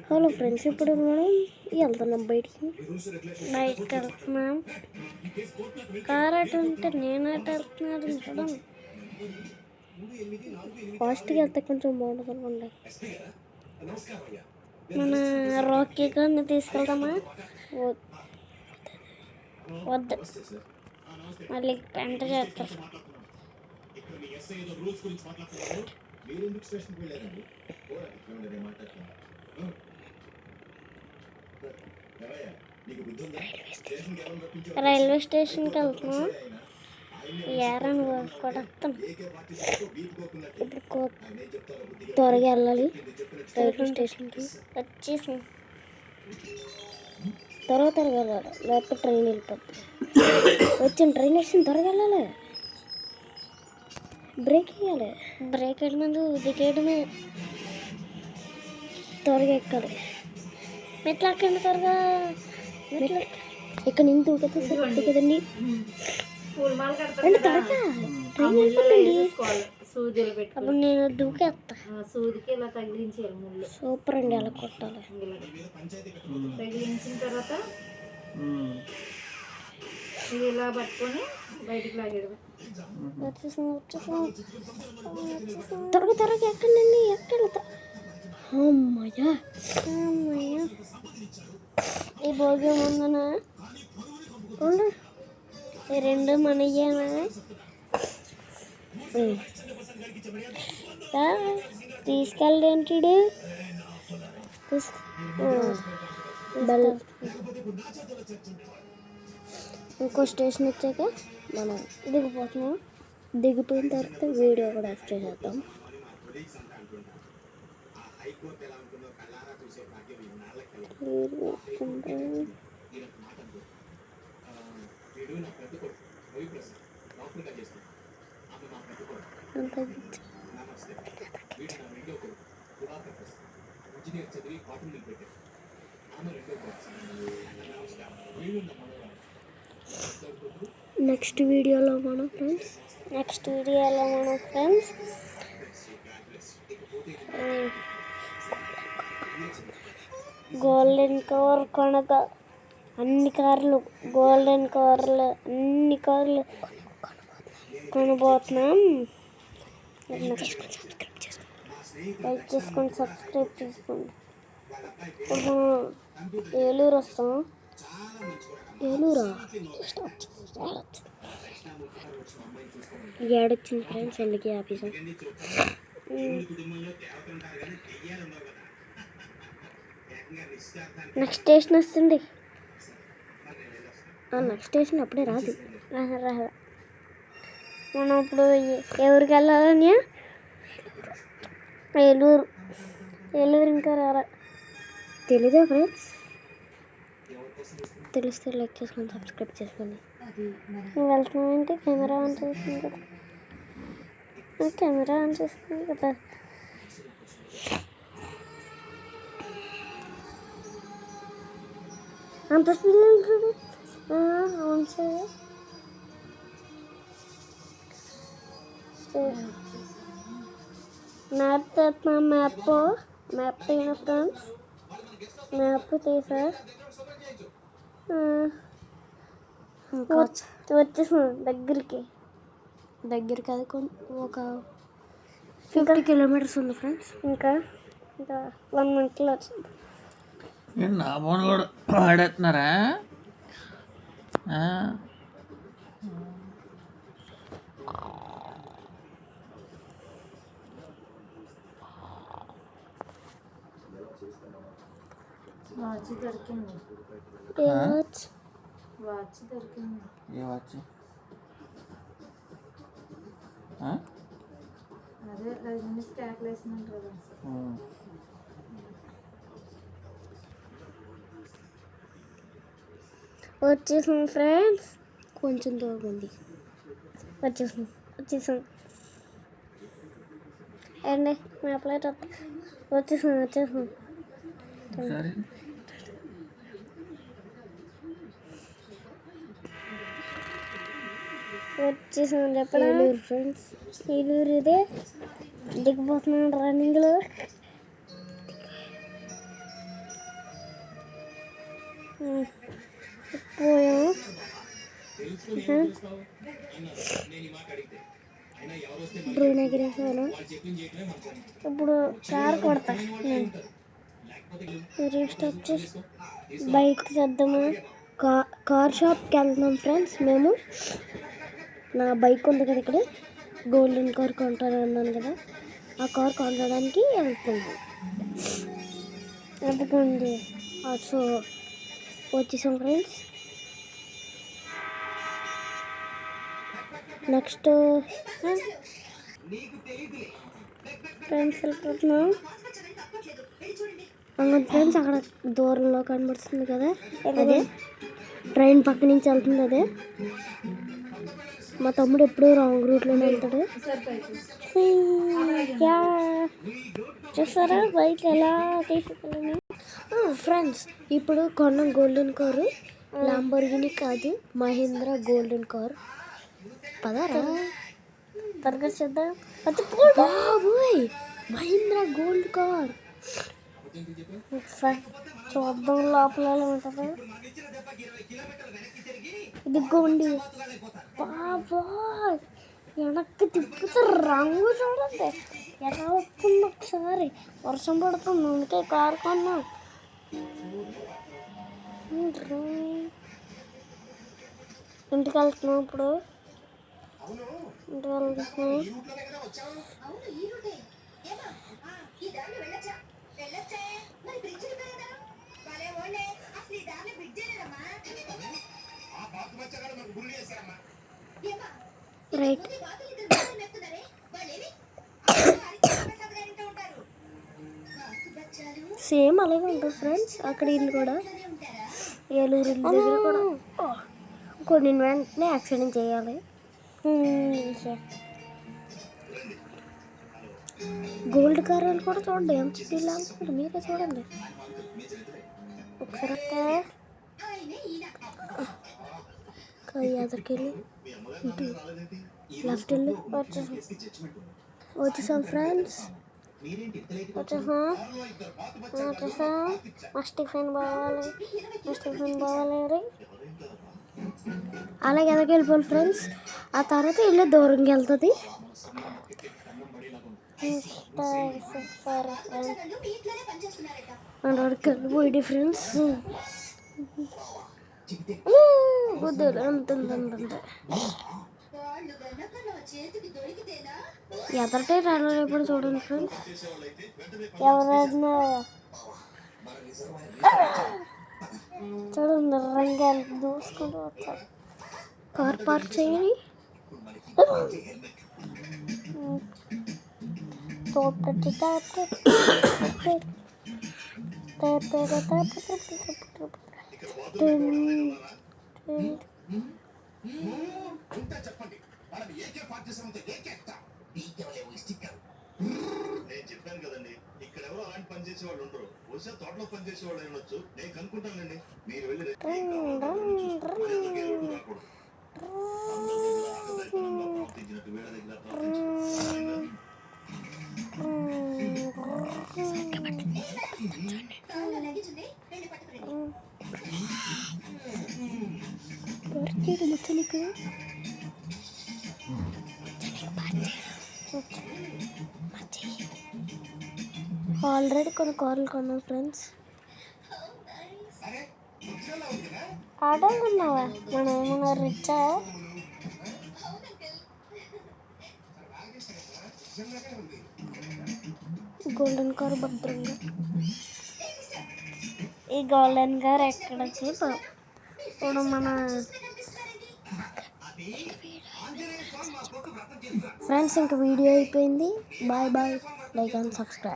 Hello friends, ఇప్పుడు మనం వెళ్తున్నాం బయటికి వెళ్తున్నాం. కార్ అటు ఉంటే నేను అటు వెళ్తున్నాను. చూడండి, ఫాస్ట్గా వెళ్తే కొంచెం బాగుంటుంది అనుకోండి. మన రాకీ గారిని తీసుకెళ్దామా? వద్దు, మళ్ళీ పెంట చేస్తారు. రైల్వే స్టేషన్కి వెళ్తున్నాం. ఏరని కొడతాం. ఇప్పుడు త్వరగా వెళ్ళాలి రైల్వే స్టేషన్కి. వచ్చేసాం. త్వరగా వెళ్ళాలి, లేకపోతే ట్రైన్ వెళ్ళిపోద్ది. వచ్చిన ట్రైన్ వేసిన త్వరగా వెళ్ళాలి. బ్రేక్ వేయాలి. బ్రేక్ వేయడం ముందు దిగేయడమే. త్వరగా ఎక్కాలి. మెట్లు ఎక్కండి త్వరగా. మెట్లు ఇక్కడ నుంచి దూకితే సరిపోతుంది కదండి. అంటే త్వరగా ట్రైన్ వెళ్ళిపోతుంది. అప్పుడు నేను దూకేస్తా. సూదికి ఇలా తగిలించాలి ముళ్ళు. సూపర్ అండి, అలా కొట్టాలి. తగిలించిన తర్వాత ఇది ఇలా పట్టుకొని బయటికి లాగేయడమే. త్వరగా త్వరగా ఎక్కండి, ఎక్కండి. అమ్మయ్యా, ఈ భోగి ముందున ఈ రెండు మనయ్యేనా? తీసుకెళ్ళేంటిడు. ఇంకో స్టేషన్ వచ్చాక మనం దిగిపోతున్నాం. దిగిపోయిన తర్వాత వీడియో కూడా ఆఫ్ చేసేద్దాం. నెక్స్ట్ వీడియోలో మనం ఫ్రెండ్స్ గోల్డెన్ కవర్ కొనక అన్ని కార్లు, గోల్డెన్ కవర్లు అన్ని కార్లు కొనబోతున్నాం. లైక్ చేసుకోండి, సబ్స్క్రైబ్ చేసుకోండి. ఏలూరు వస్తాం. ఏలూరా? ఏడొచ్చింది ఫ్రెండ్స్, ఎందుకు ఆఫీసు. నెక్స్ట్ స్టేషన్ వస్తుంది. నెక్స్ట్ స్టేషన్ అప్పుడే రాదు. మనం ఇప్పుడు ఎవరికి వెళ్ళాలని? ఏలూరు ఇంకా రారా? తెలీదా ఫ్రెండ్స్? తెలిస్తే లైక్ చేసుకొని సబ్స్క్రైబ్ చేసుకోండి. వెళ్తున్నామంటే కెమెరా ఆన్ చేస్తుంది కదా. కెమెరా ఆన్ చేస్తుంది కదా. అంత స్పీడ్ వెళ్తుంది. అవును సార్. మ్యాప్ చేస్తున్నాం. మ్యాప్ అయిన ఫ్రెండ్స్, మ్యాప్ చేసా. వచ్చేసాం దగ్గరికి అది ఒక 50 కిలోమీటర్స్ ఉంది ఫ్రెండ్స్. ఇంకా 1 minute వచ్చింది. నా ఫోన్ కూడా వాడేస్తున్నారా? వాచ్ దొరికింది. వాచ్ దొరికింది. ఏ వాచ్? అదే రజనీ స్టాక్ వేసినట్టు కదా. వచ్చేసాం ఫ్రెండ్స్, కొంచెం దూరం ఉంది. వచ్చేసాం అండి. మ్యాప్ లైట్ వచ్చేసాం. సరే, వచ్చేసాం చెప్పడా ఏలూరు ఫ్రెండ్స్. ఏలూరు ఇదే దిగిపోతున్నాను రన్నింగ్లో. పోయాము. డ్రోన్ ఎగిరేసాను. ఇప్పుడు కార్ కొడతా. రీస్టార్ట్ చేసి బైక్ చేద్దాము. కార్ షాప్కి వెళ్తున్నాం ఫ్రెండ్స్. మేము నా బైక్ ఉంది కదా ఇక్కడ, గోల్డెన్ కార్ కొంటాను అన్నాను కదా, ఆ కార్ కొనడానికి వెళ్తున్నాం. ఎందుకండి సో వచ్చేసాం ఫ్రెండ్స్. నెక్స్ట్ ఫ్రెండ్స్ వెళ్ళిపోతున్నాం. ఫ్రెండ్స్ అక్కడ దూరంలో కనబడుతుంది కదా, అదే ట్రైన్ పక్క నుంచి వెళ్తుంది. అదే మా తమ్ముడు ఎప్పుడు రాంగ్ రూట్లోనే వెళ్తాడు. చూసారా బైక్ ఎలా తీసుకెళ్ళాను ఫ్రెండ్స్. ఇప్పుడు కొన్నాం గోల్డెన్ కారు, లంబోర్గిని కాదు, మహీంద్రా గోల్డెన్ కార్. పదారా త్వరగా చేద్దాం. బాబోయ్ మహీంద్రా గోల్డ్ కార్. చూద్దాం లోపల ఉంటుంది. ఇదిగోండి బాబోయ్, వెనక్కి తిప్పితే రంగు చూడండి ఎలా వస్తుంది. ఒకసారి వర్షం పడుతుంది, అందుకే కారు కొన్నాం. ఇంటికి వెళ్తున్నాం. ఇప్పుడు ఇంటికి వెళ్తున్నాం. రైట్ సేమ్ అలాగే ఉంటుంది ఫ్రెండ్స్. అక్కడ ఇల్లు కూడా ఏలూరు ఇల్లు దగ్గర కూడా కొన్ని వెంటనే యాక్సిడెంట్ చేయాలి. గోల్డ్ కార్ వాళ్ళు కూడా చూడండి ఎంత స్పీడ్ అనుకుంటారు. మీరే చూడండి ఒకసారి. ఎదురుకెళ్ళి ఇటు లెఫ్ట్ వెళ్ళి వచ్చేసాం ఫ్రెండ్స్. వచ్చేసాం. మస్ట్ టిఫిన్ బావాలి, అలాగే ఎదరికి వెళ్ళిపోవాలి ఫ్రెండ్స్. ఆ తర్వాత ఇల్లు దూరంగా వెళ్తుంది. పోయి ఫ్రెండ్స్ కుదరు అంత ఎదరిటే ఎప్పుడు చూడండి ఫ్రెండ్స్. ఎవరైనా చూడండి రంగాలు దూసుకుంటూ వచ్చారు. కార్ పార్క్ చేయండి. నేను చెప్పాను కదండి, ఇక్కడ ఎవరు అలాంటి పని చేసే వాళ్ళు ఉండరు. బహుశా తోటలో పని చేసే వాళ్ళు ఉండొచ్చు, నేను కనుక్కుంటానండి. మీరు వెళ్ళి ప్రవర్తించినట్టు వీళ్ళ దగ్గర ఆల్రెడీ కొన్ని కార్లు కొన్నాం ఫ్రెండ్స్. ఆటో కొన్నావా? మనం ఏమన్నా రిచ్చా? గోల్డెన్ కార్ భద్రంగా. ఈ గోల్డెన్ కార్ ఎక్కడొచ్చి ఇప్పుడు మన ఫ్రెండ్స్ ఇంకా వీడియో అయిపోయింది. Bye bye, like and subscribe.